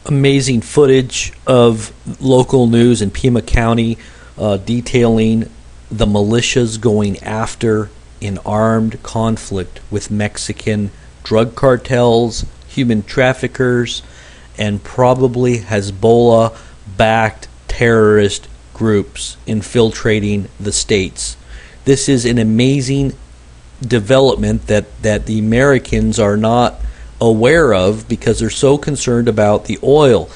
amazing footage of local news in Pima County detailing the militias going after an armed conflict with Mexican drug cartels, human traffickers, and probably Hezbollah-backed terrorist groups infiltrating the states. This is an amazing development that the Americans are not aware of because they're so concerned about the oil.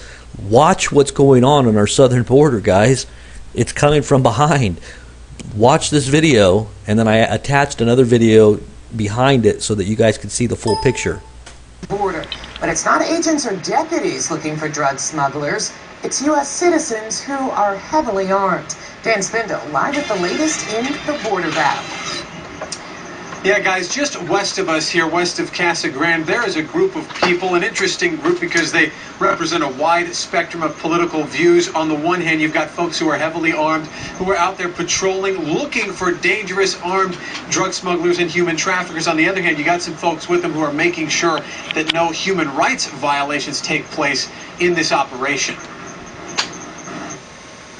Watch what's going on our southern border, guys. It's coming from behind. Watch this video, and then I attached another video behind it so that you guys can see the full picture. Border. But it's not agents or deputies looking for drug smugglers. It's U.S. citizens who are heavily armed. Dan Spindle, live at the latest in the border battle. Yeah, guys, just west of us here, west of Casa Grande, there is a group of people, an interesting group because they represent a wide spectrum of political views. On the one hand, you've got folks who are heavily armed, who are out there patrolling, looking for dangerous armed drug smugglers and human traffickers. On the other hand, you got some folks with them who are making sure that no human rights violations take place in this operation.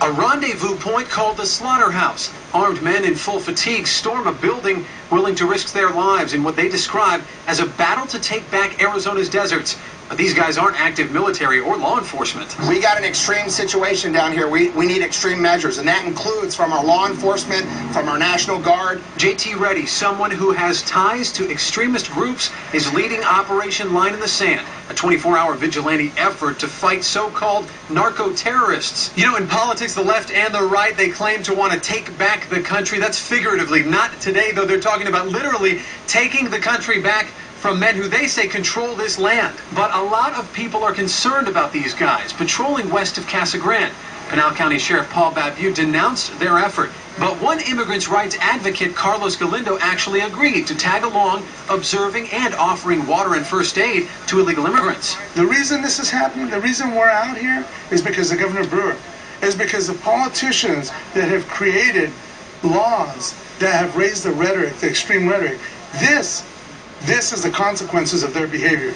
A rendezvous point called the Slaughterhouse. Armed men in full fatigue storm a building willing to risk their lives in what they describe as a battle to take back Arizona's deserts. But these guys aren't active military or law enforcement. We got an extreme situation down here. We need extreme measures, and that includes from our law enforcement, from our National Guard. JT Reddy, someone who has ties to extremist groups, is leading Operation Line in the Sand, a 24-hour vigilante effort to fight so-called narco-terrorists. You know, in politics, the left and the right, they claim to want to take back the country. That's figuratively. Not today, though. They're talking about literally taking the country back from men who they say control this land. But a lot of people are concerned about these guys patrolling west of Casa Grande. Pinal County Sheriff Paul Babu denounced their effort. But one immigrants' rights advocate, Carlos Galindo, actually agreed to tag along, observing and offering water and first aid to illegal immigrants. The reason this is happening, the reason we're out here, is because of Governor Brewer. Is because the politicians that have created laws that have raised the rhetoric, the extreme rhetoric. This is the consequences of their behavior.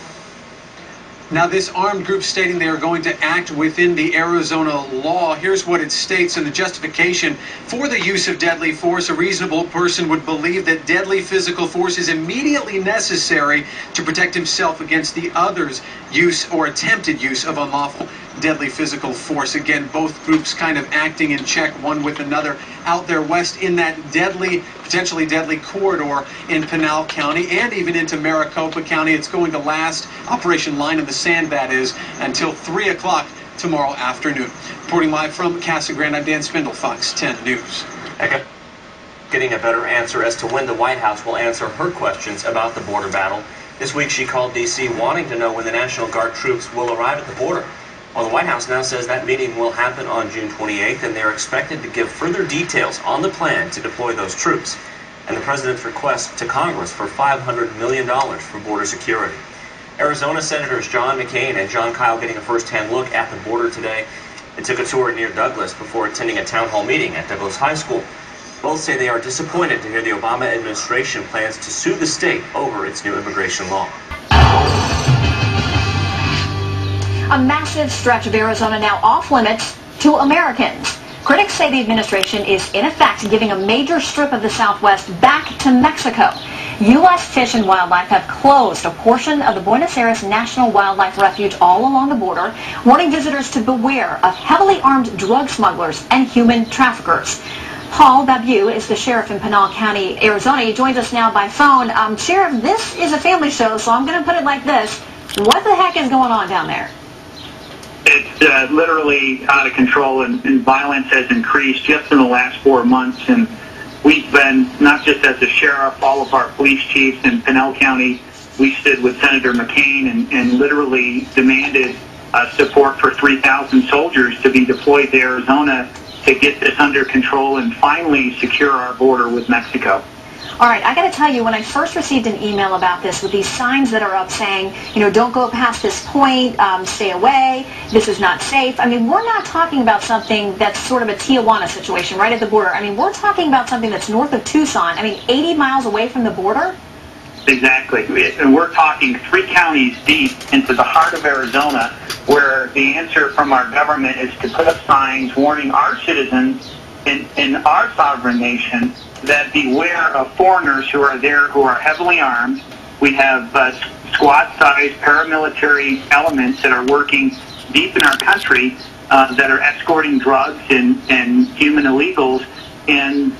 Now, this armed group stating they are going to act within the Arizona law. Here's what it states in the justification for the use of deadly force. A reasonable person would believe that deadly physical force is immediately necessary to protect himself against the other's use or attempted use of unlawful deadly physical force. Again, both groups kind of acting in check one with another out there west in that deadly, potentially deadly corridor in Pinal County and even into Maricopa County. It's going to last, Operation Line in the Sand, that is, until 3 o'clock tomorrow afternoon. Reporting live from Casa Grande, I'm Dan Spindle, Fox 10 News. Getting a better answer as to when the White House will answer her questions about the border battle. This week she called D.C. wanting to know when the National Guard troops will arrive at the border. Well, the White House now says that meeting will happen on June 28th, and they're expected to give further details on the plan to deploy those troops and the president's request to Congress for $500 million for border security. Arizona Senators John McCain and John Kyle getting a first-hand look at the border today. They took a tour near Douglas before attending a town hall meeting at Douglas High School. Both say they are disappointed to hear the Obama administration plans to sue the state over its new immigration law. A massive stretch of Arizona now off limits to Americans. Critics say the administration is, in effect, giving a major strip of the Southwest back to Mexico. U.S. Fish and Wildlife have closed a portion of the Buenos Aires National Wildlife Refuge all along the border, warning visitors to beware of heavily armed drug smugglers and human traffickers. Paul Babu is the sheriff in Pinal County, Arizona. He joins us now by phone. Sheriff, this is a family show, so I'm going to put it like this. What the heck is going on down there? It's literally out of control, and violence has increased just in the last 4 months. And we've been, not just as the sheriff, all of our police chiefs in Pinal County, we stood with Senator McCain and literally demanded support for 3,000 soldiers to be deployed to Arizona to get this under control and finally secure our border with Mexico. All right, I got to tell you, when I first received an email about this with these signs that are up saying, you know, don't go past this point, stay away, this is not safe. I mean, we're not talking about something that's sort of a Tijuana situation right at the border. I mean, we're talking about something that's north of Tucson. I mean, 80 miles away from the border. Exactly. And we're talking 3 counties deep into the heart of Arizona, where the answer from our government is to put up signs warning our citizens in our sovereign nation that beware of foreigners who are there who are heavily armed. We have squad-sized paramilitary elements that are working deep in our country that are escorting drugs and human illegals. And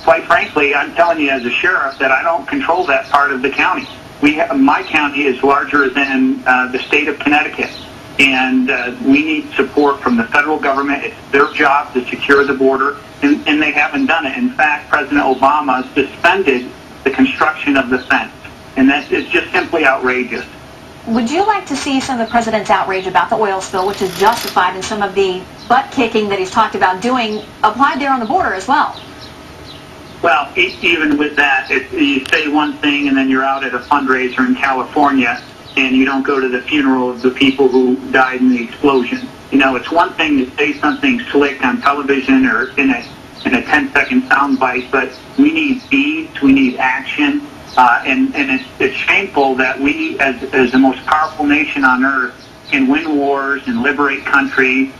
quite frankly, I'm telling you as a sheriff that I don't control that part of the county. My county is larger than the state of Connecticut, and we need support from the federal government. It's their job to secure the border, and they haven't done it. In fact, President Obama suspended the construction of the fence, and that is just simply outrageous. Would you like to see some of the president's outrage about the oil spill, which is justified, and some of the butt-kicking that he's talked about doing applied there on the border as well? Well, even with that, if you say one thing and then you're out at a fundraiser in California and you don't go to the funeral of the people who died in the explosion. You know, it's one thing to say something slick on television or in a 10-second soundbite, but we need deeds, we need action, and it's shameful that we, as the most powerful nation on earth, can win wars and liberate countries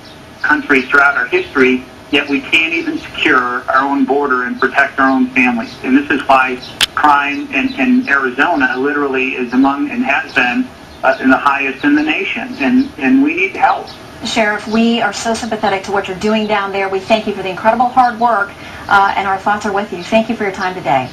throughout our history, yet we can't even secure our own border and protect our own families. And this is why crime in Arizona literally is among, and has been, in the highest in the nation. And we need help. Sheriff, we are so sympathetic to what you're doing down there. We thank you for the incredible hard work, and our thoughts are with you. Thank you for your time today.